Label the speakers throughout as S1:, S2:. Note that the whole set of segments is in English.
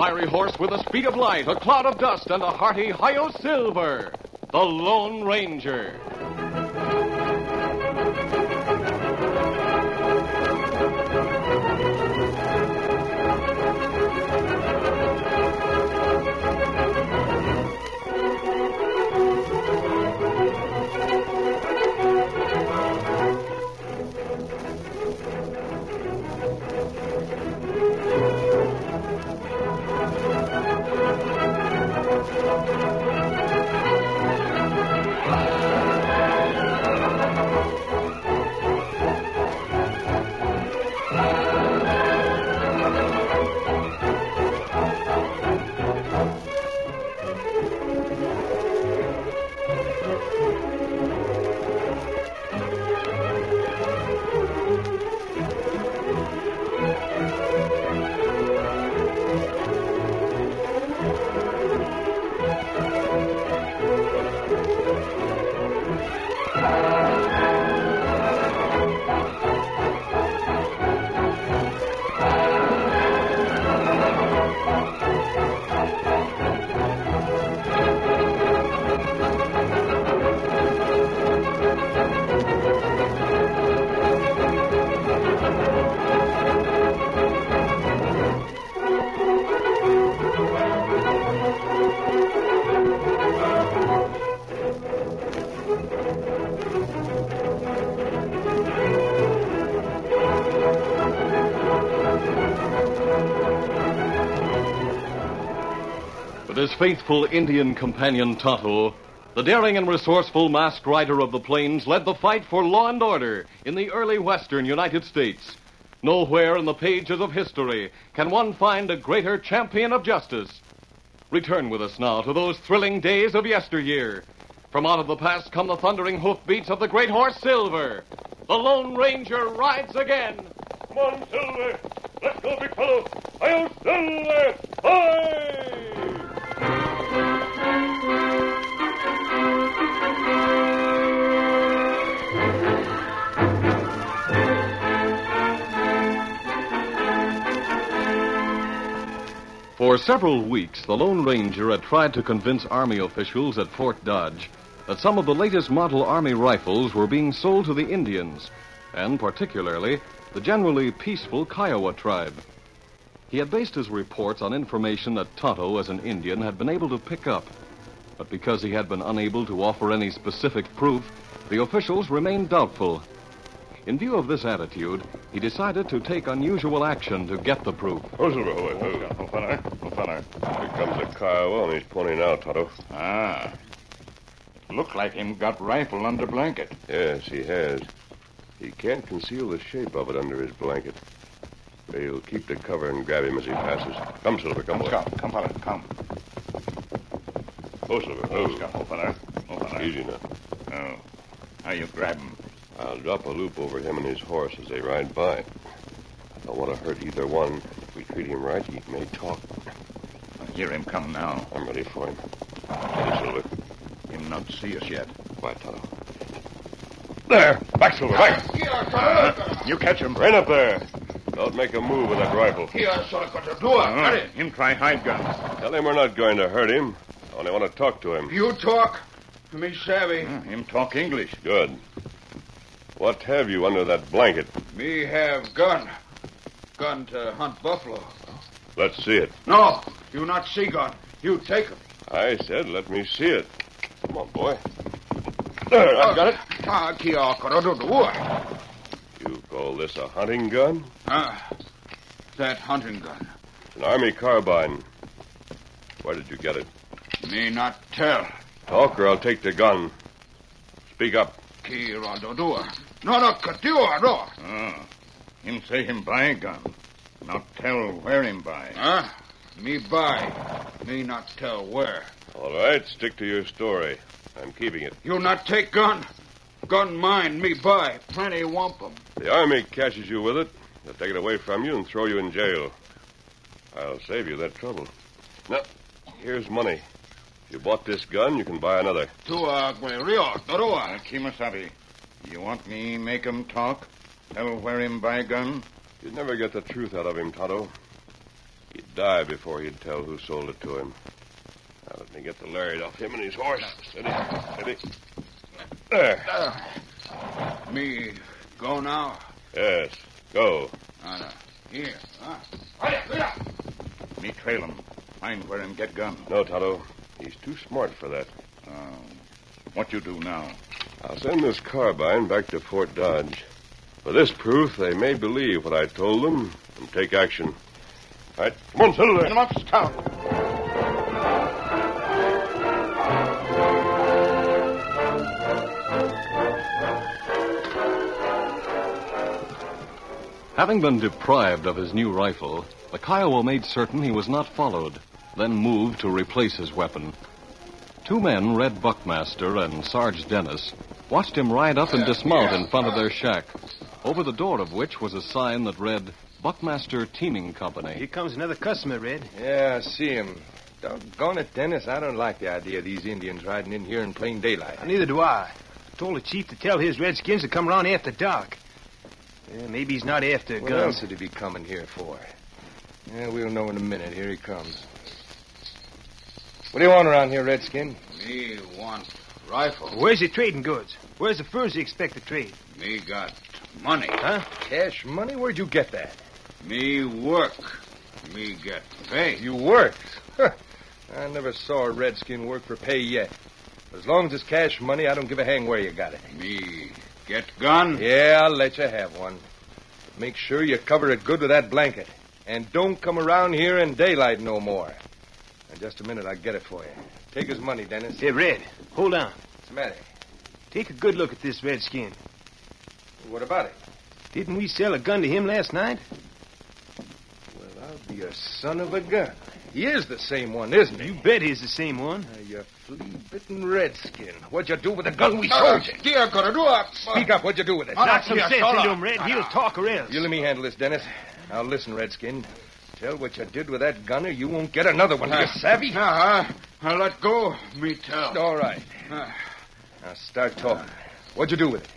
S1: fiery horse with the speed of light, a cloud of dust, and a hearty hi-yo silver, the Lone Ranger. With his faithful Indian companion Tonto, the daring and resourceful masked rider of the plains led the fight for law and order in the early western United States. Nowhere in the pages of history can one find a greater champion of justice. Return with us now to those thrilling days of yesteryear. From out of the past come the thundering hoofbeats of the great horse Silver. The Lone Ranger rides again.
S2: Come on, Silver. Let's go, big fellow. Hi-yo, Silver! Hi!
S1: For several weeks, the Lone Ranger had tried to convince Army officials at Fort Dodge that some of the latest model Army rifles were being sold to the Indians, and particularly the generally peaceful Kiowa tribe. He had based his reports on information that Tonto, as an Indian, had been able to pick up. But because he had been unable to offer any specific proof, the officials remained doubtful. In view of this attitude, he decided to take unusual action to get the proof.
S2: Oh, Silver, oh, fella. Here comes a Kiowa, and he's pointing out, Tonto.
S3: Ah. Look like him got rifle under blanket.
S2: Yes, he has. He can't conceal the shape of it under his blanket. He'll keep the cover and grab him as he passes. Come, Silver, come, boy.
S3: Come, fella, come.
S2: Oh, Silver, oh.
S3: Oh, fella.
S2: Easy now.
S3: Oh. How you grab him?
S2: I'll drop a loop over him and his horse as they ride by. I don't want to hurt either one. If we treat him right, he may talk.
S3: I hear him come now.
S2: I'm ready for him. Ready, Silver.
S3: Him not see us yet.
S2: Quiet, Tonto. There! Back, Silver, back!
S3: You catch him.
S2: Right up there. Don't make a move with that rifle.
S3: Him try hide gun.
S2: Tell him we're not going to hurt him. I only want to talk to him.
S4: You talk. Me savvy.
S3: Him talk English.
S2: Good. What have you under that blanket?
S4: Me have gun. Gun to hunt buffalo.
S2: Let's see it.
S4: No, you not see gun. You take him.
S2: I said let me see it. Come on, boy. There, I've got it. You call this a hunting gun?
S4: That hunting gun.
S2: It's an army carbine. Where did you get it?
S4: Me not tell.
S2: Talk or I'll take the gun. Speak up.
S4: No.
S3: Him say him buy gun. Not tell where him buy.
S4: Me buy. Me not tell where.
S2: All right, stick to your story. I'm keeping it.
S4: You not take gun. Gun mine, me buy. Plenty wampum.
S2: The army catches you with it. They'll take it away from you and throw you in jail. I'll save you that trouble. Now, here's money. If you bought this gun, you can buy another.
S3: Kimasabi, you want me make him talk? Tell where him buy gun?
S2: You'd never get the truth out of him, Tonto. He die before he'd tell who sold it to him. Now, let me get the lariat off him and his horse. Steady. There.
S4: Me go now?
S2: Yes, go.
S4: Here.
S3: Me trail him. Find where him get gun.
S2: No, Tonto. He's too smart for that.
S3: What you do now?
S2: I'll send this carbine back to Fort Dodge. For this proof, they may believe what I told them and take action. All right, come on, settle there.
S3: Get him up, Scout.
S1: Having been deprived of his new rifle, the Kiowa made certain he was not followed, then moved to replace his weapon. Two men, Red Buckmaster and Sarge Dennis, watched him ride up and dismount in front of their shack, over the door of which was a sign that read, Buckmaster Teaming Company.
S5: Here comes another customer, Red.
S6: Yeah, I see him. Doggone it, Dennis, I don't like the idea of these Indians riding in here in plain daylight.
S5: Neither do I. I told the chief to tell his redskins to come around after dark. Maybe he's not after
S6: What
S5: guns.
S6: else would he be coming here for? Yeah, we'll know in a minute. Here he comes. What do you want around here, Redskin?
S4: Me want rifle.
S5: Where's your trading goods? Where's the furs you expect to trade?
S4: Me got money.
S5: Huh?
S6: Cash money? Where'd you get that?
S4: Me work. Me get pay.
S6: You worked? Huh. I never saw a Redskin work for pay yet. As long as it's cash money, I don't give a hang where you got it.
S4: Me get gun.
S6: Yeah, I'll let you have one. But make sure you cover it good with that blanket. And don't come around here in daylight no more. In just a minute, I'll get it for you. Take his money, Dennis.
S5: Hey, Red, hold on.
S6: What's the matter?
S5: Take a good look at this redskin.
S6: What about it?
S5: Didn't we sell a gun to him last night?
S6: Well, I'll be a son of a gun. He is the same one, isn't he?
S5: You bet he's the same one.
S6: You flea-bitten redskin. What'd you do with the gun we sold you?
S4: Dear, gotta do it.
S6: Speak up. What'd you do with it?
S5: Knock some
S4: yeah,
S5: sense
S4: hold
S5: into
S4: on.
S5: him, Red. He'll talk or else.
S6: You let me handle this, Dennis. Now, listen, Redskin. Tell what you did with that gun or you won't get another one. You savvy?
S4: I'll let go. Me tell.
S6: All right. Now, start talking. What'd you do with it?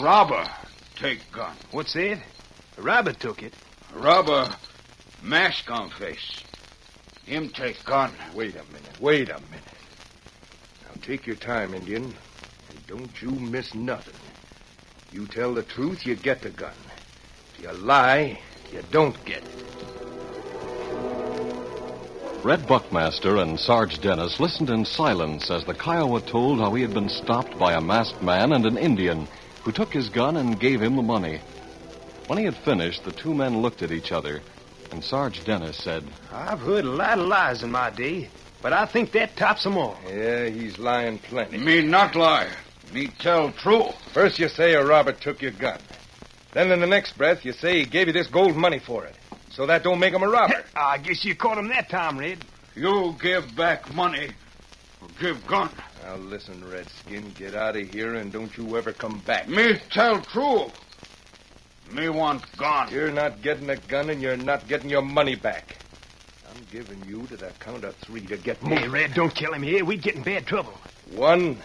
S4: Robber take gun.
S5: What's that? The robber took it.
S4: Robber mask on face. Him take gun.
S6: Wait a minute. Now, take your time, Indian. And don't you miss nothing. You tell the truth, you get the gun. If you lie, you don't get it.
S1: Red Buckmaster and Sarge Dennis listened in silence as the Kiowa told how he had been stopped by a masked man and an Indian who took his gun and gave him the money. When he had finished, the two men looked at each other, and Sarge Dennis said,
S5: I've heard a lot of lies in my day, but I think that tops them all.
S6: Yeah, he's lying plenty.
S4: Me not lie. Me tell true.
S6: First you say a robber took your gun. Then in the next breath you say he gave you this gold money for it. So that don't make him a robber.
S5: I guess you caught him that time, Red.
S4: You give back money. Or give gun.
S6: Now listen, Redskin, get out of here and don't you ever come back.
S4: Me tell true. Me want gun.
S6: You're not getting a gun and you're not getting your money back. I'm giving you to the count of 3 to get moving.
S5: Hey, Red, don't kill him here. We'd get in bad trouble.
S6: 1,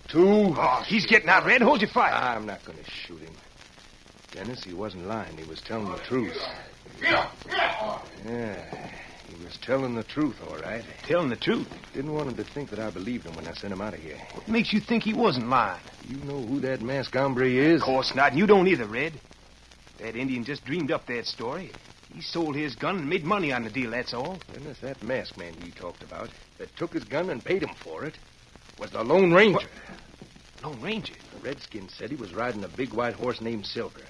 S6: 2.
S5: Oh, he's getting out, Red. Hold your fire.
S6: I'm not going to shoot him. Dennis, he wasn't lying. He was telling the truth.
S4: Yeah.
S6: Yeah, he was telling the truth, all right.
S5: Telling the truth.
S6: Didn't want him to think that I believed him when I sent him out of here.
S5: What makes you think he wasn't lying?
S6: You know who that masked hombre is?
S5: Of course not, and you don't either, Red. That Indian just dreamed up that story. He sold his gun and made money on the deal, that's all.
S6: Dennis, that masked man he talked about that took his gun and paid him for it was the Lone Ranger.
S5: Lone Ranger?
S6: The Redskin said he was riding a big white horse named Silver,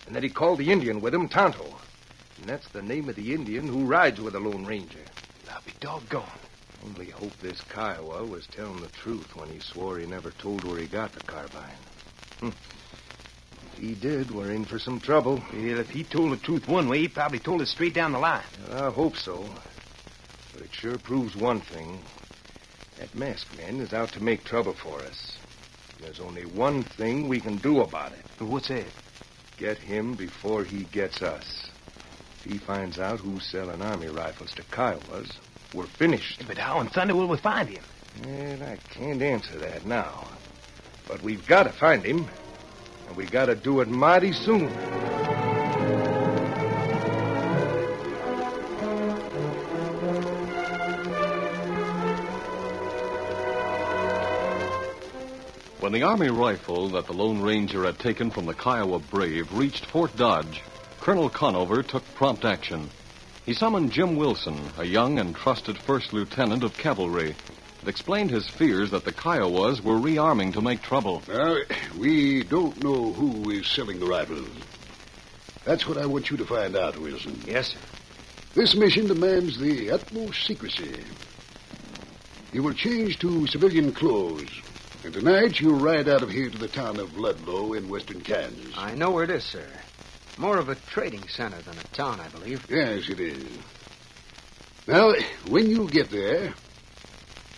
S6: and that he called the Indian with him Tonto. And that's the name of the Indian who rides with the Lone Ranger.
S5: I'll be doggone.
S6: Only hope this Kiowa was telling the truth when he swore he never told where he got the carbine. If he did, we're in for some trouble.
S5: Well, if he told the truth one way, he probably told it straight down the line.
S6: Well, I hope so. But it sure proves one thing. That masked man is out to make trouble for us. There's only one thing we can do about it.
S5: What's that?
S6: Get him before he gets us. If he finds out who's selling army rifles to Kiowas, we're finished.
S5: But how in thunder will we find him?
S6: Well, I can't answer that now. But we've got to find him, and we got to do it mighty soon.
S1: When the Army rifle that the Lone Ranger had taken from the Kiowa Brave reached Fort Dodge, Colonel Conover took prompt action. He summoned Jim Wilson, a young and trusted first lieutenant of cavalry, and explained his fears that the Kiowas were rearming to make trouble.
S7: We don't know who is selling the rifles. That's what I want you to find out, Wilson.
S5: Yes, sir.
S7: This mission demands the utmost secrecy. You will change to civilian clothes, and tonight you'll ride out of here to the town of Ludlow in western Kansas.
S8: I know where it is, sir. More of a trading center than a town, I believe.
S7: Yes, it is. Now, when you get there,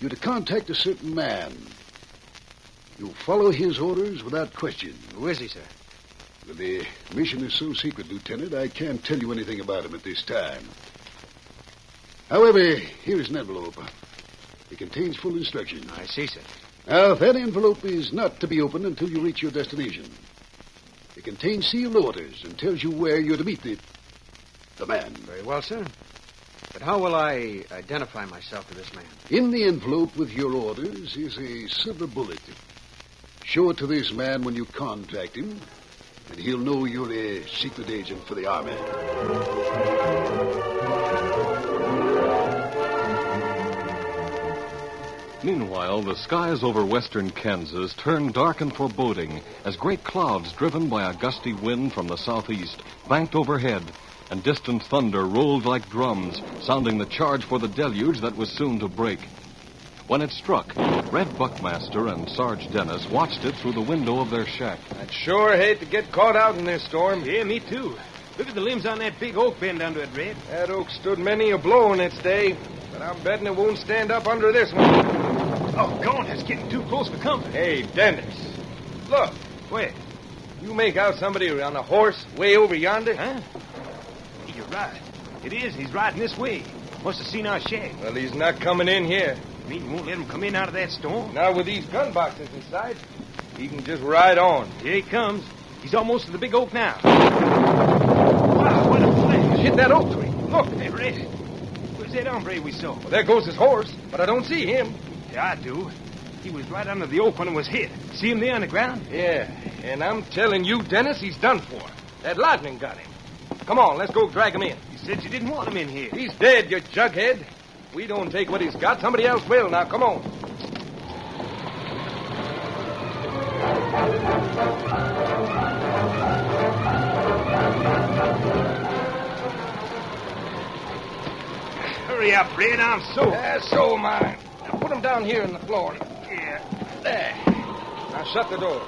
S7: you're to contact a certain man. You'll follow his orders without question.
S8: Who is he, sir?
S7: But the mission is so secret, Lieutenant, I can't tell you anything about him at this time. However, here is an envelope. It contains full instructions.
S8: I see, sir.
S7: Now, that envelope is not to be opened until you reach your destination. It contains sealed orders and tells you where you're to meet the man.
S8: Very well, sir. But how will I identify myself to this man?
S7: In the envelope with your orders is a silver bullet. Show it to this man when you contact him, and he'll know you're a secret agent for the Army.
S1: Meanwhile, the skies over western Kansas turned dark and foreboding as great clouds driven by a gusty wind from the southeast banked overhead, and distant thunder rolled like drums, sounding the charge for the deluge that was soon to break. When it struck, Red Buckmaster and Sarge Dennis watched it through the window of their shack.
S6: I'd sure hate to get caught out in this storm.
S5: Yeah, me too. Look at the limbs on that big oak bend under it, Red.
S6: That oak stood many a blow in its day, but I'm betting it won't stand up under this one.
S5: Oh, God, that's getting too close for comfort.
S6: Hey, Dennis, look.
S5: Where?
S6: You make out somebody on a horse way over yonder?
S5: Huh? You're right. It is. He's riding this way. Must have seen our shack.
S6: Well, he's not coming in here.
S5: You mean you won't let him come in out of that storm?
S6: Not with these gun boxes inside. He can just ride on.
S5: Here he comes. He's almost to the big oak now. Wow, what a flash.
S6: Hit that oak tree. Look.
S5: Hey, Red. Where's that hombre we saw?
S6: Well, there goes his horse, but I don't see him.
S5: Yeah, I do. He was right under the oak when it was hit. See him there on the ground?
S6: Yeah, and I'm telling you, Dennis, he's done for. That lightning got him. Come on, let's go drag him in.
S5: You said you didn't want him in here.
S6: He's dead, you jughead. We don't take what he's got. Somebody else will. Now, come on.
S5: Hurry up, Red. I'm so...
S6: So am I. Now, put him down here on the floor.
S5: Yeah.
S6: There. Now, shut the door.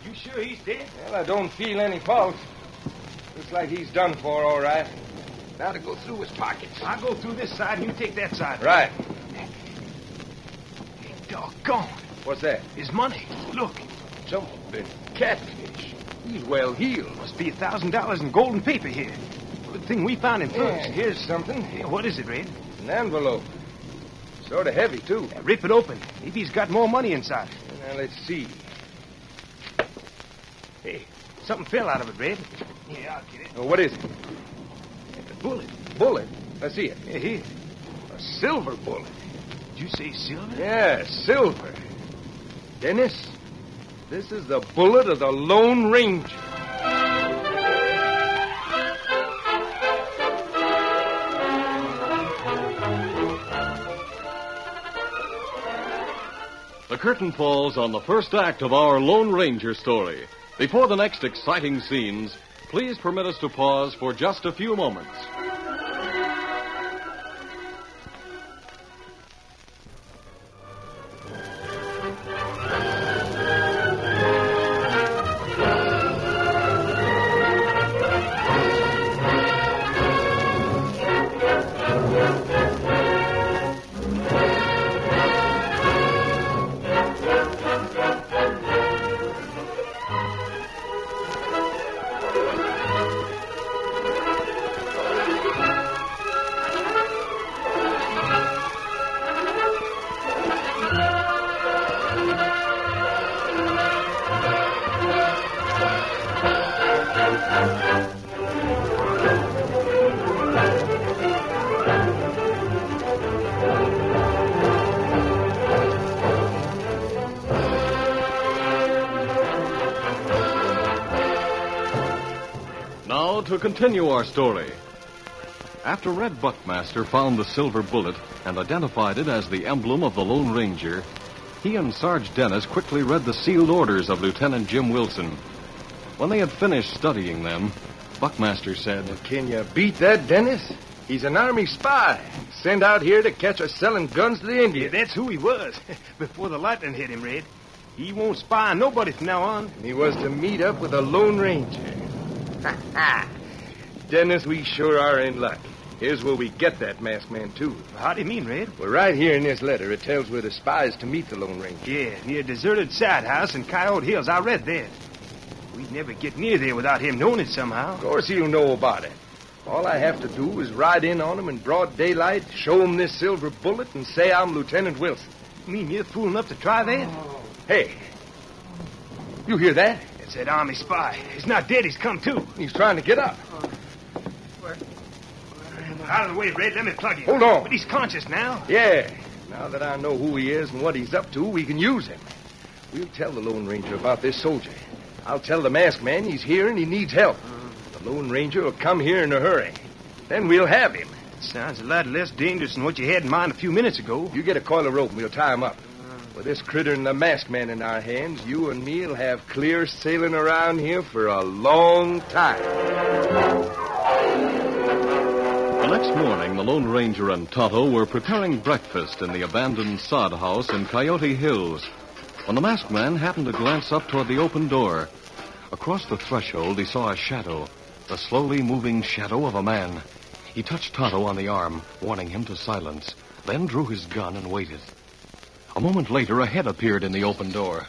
S5: You sure he's dead?
S6: Well, I don't feel any pulse. Looks like he's done for, all right. Now to go through his pockets.
S5: I'll go through this side and you take that side.
S6: Right.
S5: Hey, doggone.
S6: What's that?
S5: His money. Look.
S6: Jumping catfish. He's well healed.
S5: Must be $1,000 in gold and paper here. Good thing we found him first.
S6: Yeah, here's something.
S5: Hey, what is it, Red?
S6: An envelope. Sort of heavy, too.
S5: Rip it open. Maybe he's got more money inside.
S6: Now, let's see.
S5: Hey, something fell out of it, Red. Yeah, I'll get it.
S6: Oh, what is it?
S5: It's a bullet.
S6: Bullet. Let's see it.
S5: Yeah, here.
S6: A silver bullet.
S5: Did you say silver?
S6: Yeah, silver. Dennis, this is the bullet of the Lone Ranger.
S1: The curtain falls on the first act of our Lone Ranger story. Before the next exciting scenes, please permit us to pause for just a few moments. Now to continue our story. After Red Buckmaster found the silver bullet and identified it as the emblem of the Lone Ranger, he and Sarge Dennis quickly read the sealed orders of Lieutenant Jim Wilson. When they had finished studying them, Buckmaster said,
S6: Can you beat that, Dennis? He's an Army spy, sent out here to catch us selling guns to the Indians.
S5: Yeah, that's who he was before the lightning hit him, Red. He won't spy on nobody from now on.
S6: And he was to meet up with a Lone Ranger. Dennis, we sure are in luck. Here's where we get that masked man, too.
S5: How do you mean, Red?
S6: Well, right here in this letter, it tells where the spy is to meet the Lone Ranger.
S5: Yeah, near a deserted side house in Coyote Hills. I read that. We'd never get near there without him knowing it somehow.
S6: Of course he'll know about it. All I have to do is ride in on him in broad daylight, show him this silver bullet, and say I'm Lieutenant Wilson.
S5: You mean you're fool enough to try that?
S6: Hey, you hear that?
S5: It's that Army spy. He's not dead. He's come to.
S6: He's trying to get up.
S5: Out of the way, Red. Let me plug him.
S6: Hold on.
S5: But he's conscious now.
S6: Yeah. Now that I know who he is and what he's up to, we can use him. We'll tell the Lone Ranger about this soldier. I'll tell the masked man he's here and he needs help. The Lone Ranger will come here in a hurry. Then we'll have him.
S5: Sounds a lot less dangerous than what you had in mind a few minutes ago.
S6: You get a coil of rope and we'll tie him up. With this critter and the masked man in our hands, you and me'll have clear sailing around here for a long time.
S1: The next morning, the Lone Ranger and Tonto were preparing breakfast in the abandoned sod house in Coyote Hills when the masked man happened to glance up toward the open door. Across the threshold, he saw a shadow, the slowly moving shadow of a man. He touched Tonto on the arm, warning him to silence, then drew his gun and waited. A moment later, a head appeared in the open door.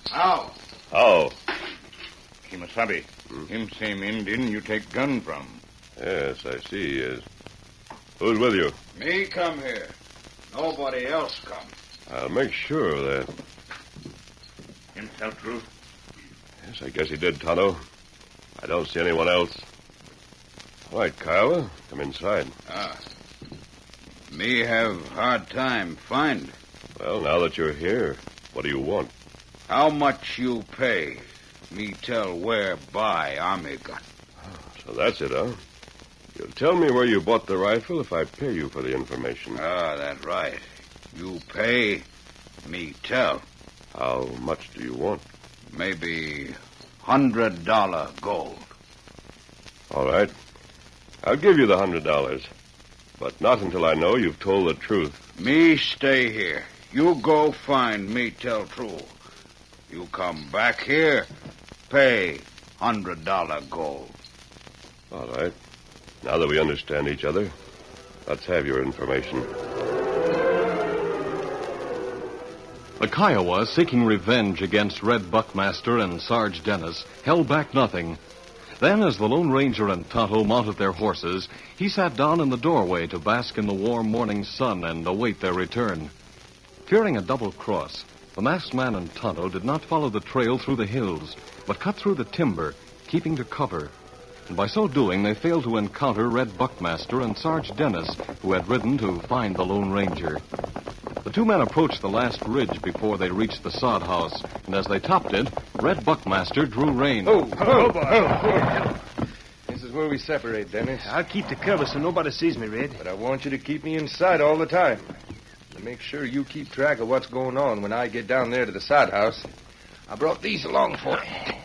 S3: How?
S2: How?
S3: Kimasabi. Him same Indian you take gun from.
S2: Yes, I see. Yes. Who's with you?
S4: Me come here. Nobody else come.
S2: I'll make sure of that.
S3: Him tell truth.
S2: Yes, I guess he did, Tonto. I don't see anyone else. All right, Kiowa, come inside.
S4: Me have hard time find.
S2: Well, now that you're here, what do you want?
S4: How much you pay? Me tell where buy army gun.
S2: So that's it, huh? You'll tell me where you bought the rifle if I pay you for the information.
S4: That's right. You pay, me tell.
S2: How much do you want?
S4: Maybe $100 gold.
S2: All right. I'll give you the $100. But not until I know you've told the truth.
S4: Me stay here. You go find me tell true. You come back here, pay $100 gold.
S2: All right. Now that we understand each other, let's have your information.
S1: The Kiowa, seeking revenge against Red Buckmaster and Sarge Dennis, held back nothing. Then, as the Lone Ranger and Tonto mounted their horses, he sat down in the doorway to bask in the warm morning sun and await their return. Fearing a double cross, the masked man and Tonto did not follow the trail through the hills, but cut through the timber, keeping to cover. And by so doing, they failed to encounter Red Buckmaster and Sarge Dennis, who had ridden to find the Lone Ranger. The two men approached the last ridge before they reached the sod house, and as they topped it, Red Buckmaster drew rein.
S6: This is where we separate, Dennis.
S5: I'll keep the cover so nobody sees me, Red.
S6: But I want you to keep me in sight all the time. To make sure you keep track of what's going on when I get down there to the sod house. I brought these along for you.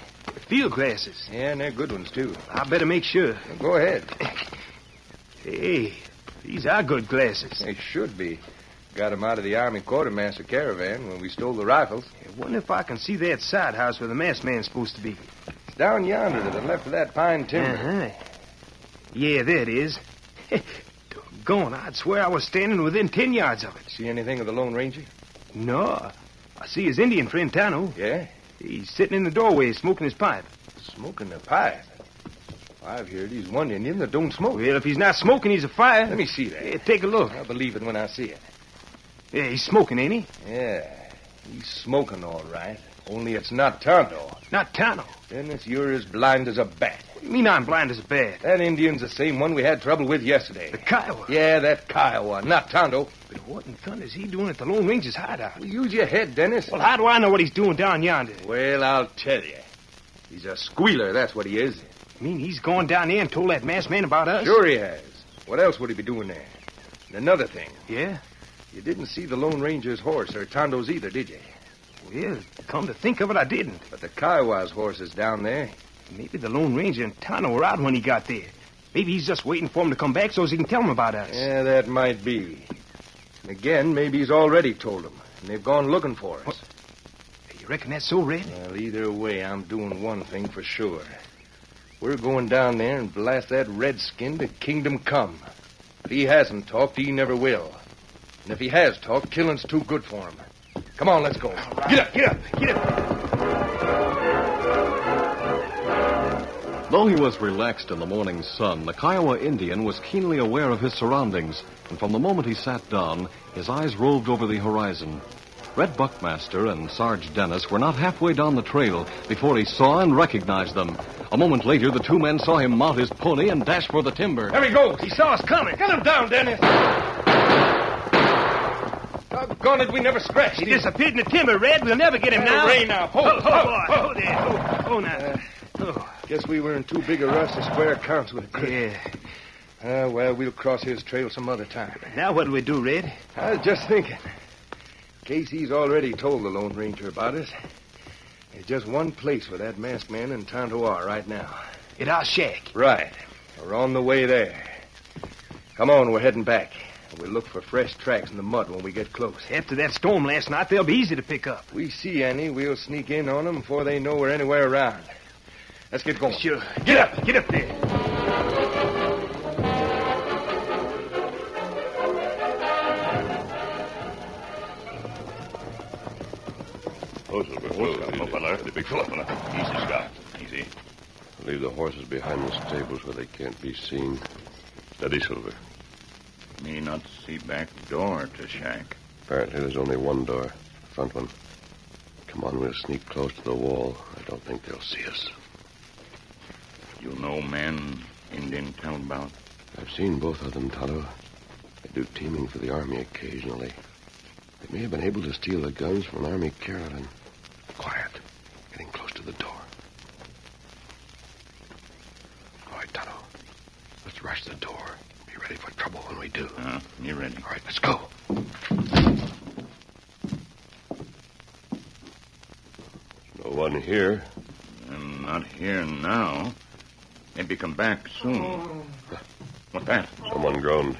S5: Field glasses.
S6: Yeah, and they're good ones, too.
S5: I better make sure.
S6: Go ahead.
S5: Hey, these are good glasses.
S6: They should be. Got them out of the Army quartermaster caravan when we stole the rifles.
S5: I wonder if I can see that side house where the masked man's supposed to be.
S6: It's down yonder to the left of that pine timber.
S5: Uh-huh. Yeah, there it is. Doggone, I'd swear I was standing within 10 yards of it.
S6: See anything of the Lone Ranger?
S5: No. I see his Indian friend, Tano.
S6: Yeah?
S5: He's sitting in the doorway smoking his pipe.
S6: Smoking a pipe? I've heard he's one Indian that don't smoke.
S5: Well, if he's not smoking, he's a fire.
S6: Let me see that.
S5: Yeah, take a look.
S6: I'll believe it when I see it.
S5: Yeah, he's smoking, ain't he?
S6: Yeah, he's smoking all right. Only it's not Tonto.
S5: Not Tano.
S6: Dennis, you're as blind as a bat.
S5: What do you mean I'm blind as a bat?
S6: That Indian's the same one we had trouble with yesterday.
S5: The Kiowa?
S6: Yeah, that Kiowa, not Tonto.
S5: But what in thunder is he doing at the Lone Ranger's hideout?
S6: Well, use your head, Dennis.
S5: Well, how do I know what he's doing down yonder?
S6: Well, I'll tell you. He's a squealer, that's what he is.
S5: You mean he's gone down there and told that masked man about us?
S6: Sure he has. What else would he be doing there? And another thing,
S5: Yeah?
S6: you didn't see the Lone Ranger's horse or Tondo's either, did you?
S5: Well, come to think of it, I didn't.
S6: But the Kiowa's horse is down there.
S5: Maybe the Lone Ranger and Tonto were out when he got there. Maybe he's just waiting for him to come back so he can tell him about us.
S6: Yeah, that might be. And again, maybe he's already told them, and they've gone looking for us.
S5: What? You reckon that's so, Red?
S6: Well, either way, I'm doing one thing for sure. We're going down there and blast that redskin to kingdom come. If he hasn't talked, he never will. And if he has talked, killing's too good for him. Come on, let's go.
S5: Right. Get up, get up, get up.
S1: Though he was relaxed in the morning sun, the Kiowa Indian was keenly aware of his surroundings, and from the moment he sat down, his eyes roved over the horizon. Red Buckmaster and Sarge Dennis were not halfway down the trail before he saw and recognized them. A moment later, the two men saw him mount his pony and dash for the timber.
S6: There he goes.
S5: He saw us coming.
S6: Get him down, Dennis. Doggone it, we never scratched
S5: He
S6: him.
S5: disappeared in the timber, Red. We'll never get him now.
S6: Ray now.
S5: Boy. Oh, there. Oh, now.
S6: Guess we were in too big a rush to square accounts with Chris.
S5: Yeah.
S6: Well, we'll cross his trail some other time.
S5: Now what do we do, Red?
S6: I was just thinking. Casey's already told the Lone Ranger about us. There's just one place where that masked man and Tonto are right now.
S5: At our shack.
S6: Right. We're on the way there. Come on, we're heading back. We'll look for fresh tracks in the mud when we get close.
S5: After that storm last night, they'll be easy to pick up.
S6: If we see any, we'll sneak in on them before they know we're anywhere around. Let's get going.
S5: Sure. Get up there.
S2: The big fella. Easy, Scott. Easy. Leave the horses behind the stables where they can't be seen. Steady, Silver.
S3: Me not see back door to shack.
S2: Apparently there's only one door. The front one. Come on, we'll sneak close to the wall. I don't think they'll see us.
S3: You know men Indian tell about?
S2: I've seen both of them, Tonto. They do teaming for the army occasionally. They may have been able to steal the guns from an army caravan. Quiet. Getting close to the door. All right, Tonto. Let's rush the door. Be ready for trouble when we do.
S3: You ready?
S2: All right, let's go. No one here.
S3: I'm not here now. Maybe come back soon. What's that?
S2: Someone groaned.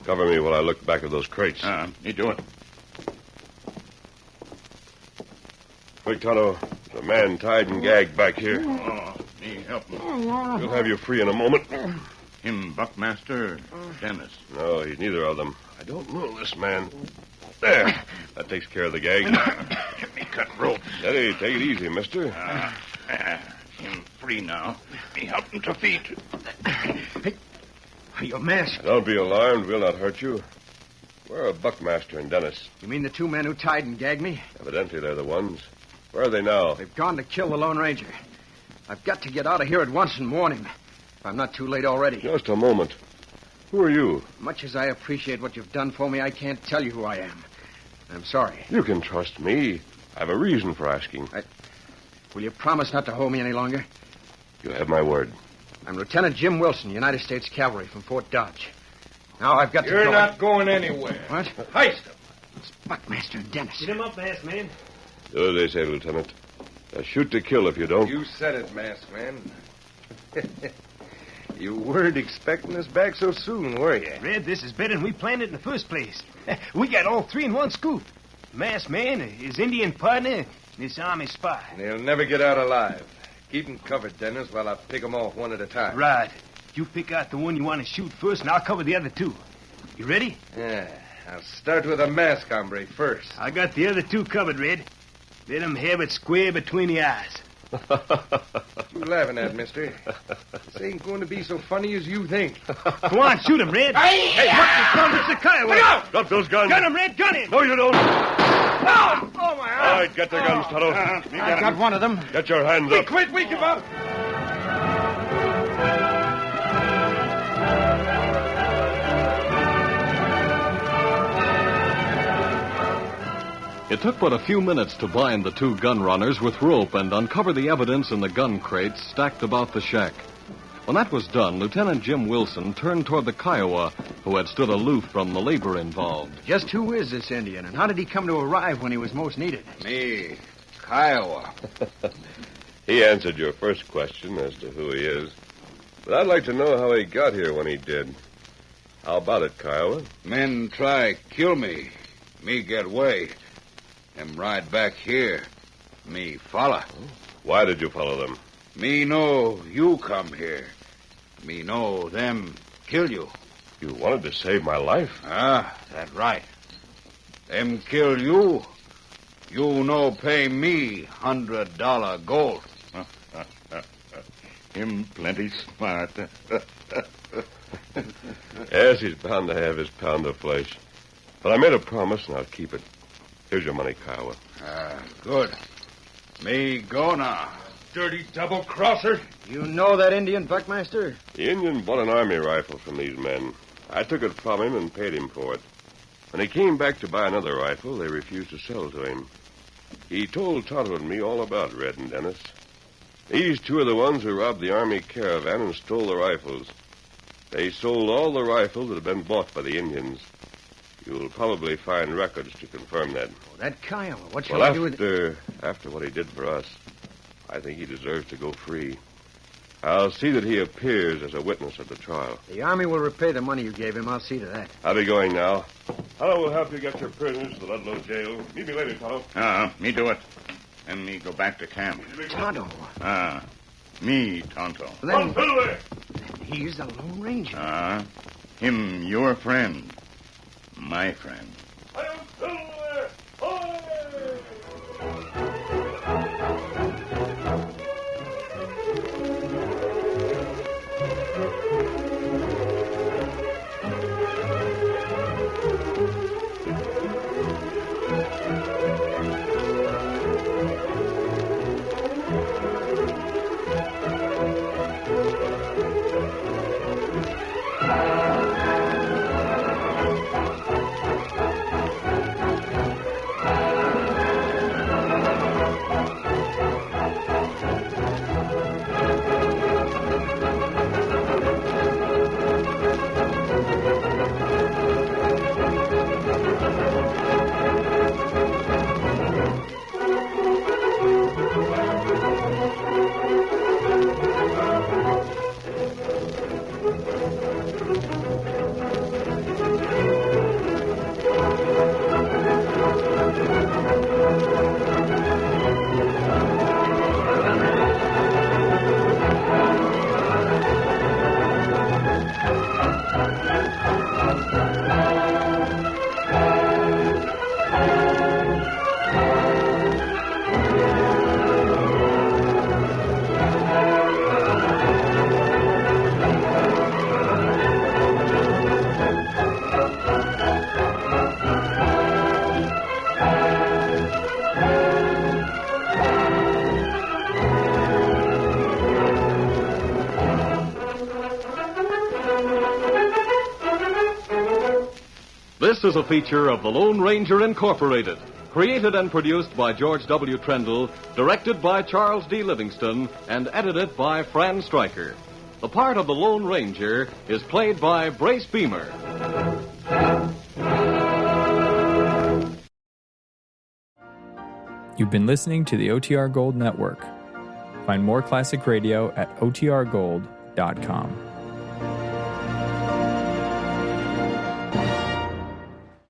S2: Cover me while I look back at those crates.
S3: You do it.
S2: Quick, Tonto. There's a man tied and gagged back here.
S3: Oh, me help him.
S2: We'll have you free in a moment.
S3: Him Buckmaster, Dennis.
S2: No, he's neither of them. I don't know this man. There. That takes care of the gag.
S3: Me cut rope.
S2: Steady. Take it easy, mister.
S3: Him free now. Me help him to feet.
S5: Your mask.
S2: Don't be alarmed. We'll not hurt you. Where are Buckmaster and Dennis?
S8: You mean the two men who tied and gagged me?
S2: Evidently, they're the ones. Where are they now?
S8: They've gone to kill the Lone Ranger. I've got to get out of here at once and warn him. If I'm not too late already.
S2: Just a moment. Who are you?
S8: Much as I appreciate what you've done for me, I can't tell you who I am. I'm sorry.
S2: You can trust me. I have a reason for asking.
S8: Will you promise not to hold me any longer?
S2: You have my word.
S8: I'm Lieutenant Jim Wilson, United States Cavalry from Fort Dodge. Now I've got to
S6: You're
S8: go.
S6: not going anywhere.
S8: What?
S6: Heist him.
S8: It's Buckmaster and Dennis.
S5: Get him up, masked man.
S2: Do as they say, Lieutenant. Shoot to kill if you don't.
S6: You said it, masked man. You weren't expecting us back so soon, were you?
S5: Red, this is better than we planned it in the first place. We got all three in one scoop. Masked man, his Indian partner, and this army spy.
S6: They'll never get out alive. Keep them covered, Dennis, while I pick them off one at a time.
S5: Right. You pick out the one you want to shoot first, and I'll cover the other two. You ready?
S6: Yeah. I'll start with a mask hombre first.
S5: I got the other two covered, Red. Let him have it square between the eyes.
S6: You laughing at, mister? This ain't going to be so funny as you think.
S5: Go on, shoot him, Red. Hey, what the gun is the Kiowa?
S2: Look out! Drop those guns.
S5: Gun him, Red, gun him.
S2: No, you don't.
S5: Oh, my
S2: All right, get the guns, Tonto.
S8: I got one of them.
S2: Get your hands up.
S6: Quit, we give up.
S1: It took but a few minutes to bind the two gun runners with rope and uncover the evidence in the gun crates stacked about the shack. When that was done, Lieutenant Jim Wilson turned toward the Kiowa, who had stood aloof from the labor involved.
S8: Just who is this Indian, and how did he come to arrive when he was most needed?
S4: Me, Kiowa.
S2: He answered your first question as to who he is. But I'd like to know how he got here when he did. How about it, Kiowa?
S4: Men try kill me. Me get away. Them ride back here. Me follow.
S2: Why did you follow them?
S4: Me know you come here. Me know them kill you.
S2: You wanted to save my life.
S4: Ah, that right. Them kill you. You no pay me $100 gold.
S3: Him plenty smart.
S2: Yes, he's bound to have his pound of flesh. But I made a promise, and I'll keep it. Here's your money, Kiowa.
S4: Good. Me go now.
S6: Dirty double-crosser.
S8: You know that Indian, Buckmaster?
S2: The Indian bought an army rifle from these men. I took it from him and paid him for it. When he came back to buy another rifle, they refused to sell to him. He told Tonto and me all about Red and Dennis. These two are the ones who robbed the army caravan and stole the rifles. They sold all the rifles that had been bought by the Indians. You'll probably find records to confirm that.
S8: Oh, that Kiowa. What shall I do with it?
S2: After what he did for us, I think he deserves to go free. I'll see that he appears as a witness at the trial.
S8: The Army will repay the money you gave him. I'll see to that.
S2: I'll be going now. Tonto will help you get your prisoners to the Ludlow jail. Meet me later, Tonto.
S3: Me do it. And me go back to camp.
S8: Tonto.
S3: Me, Tonto.
S8: Then he's the Lone Ranger.
S3: Him your friend. My friend.
S1: This is a feature of the Lone Ranger Incorporated, created and produced by George W. Trendle, directed by Charles D. Livingston, and edited by Fran Stryker. The part of the Lone Ranger is played by Brace Beamer.
S9: You've been listening to the OTR Gold Network. Find more classic radio at otrgold.com.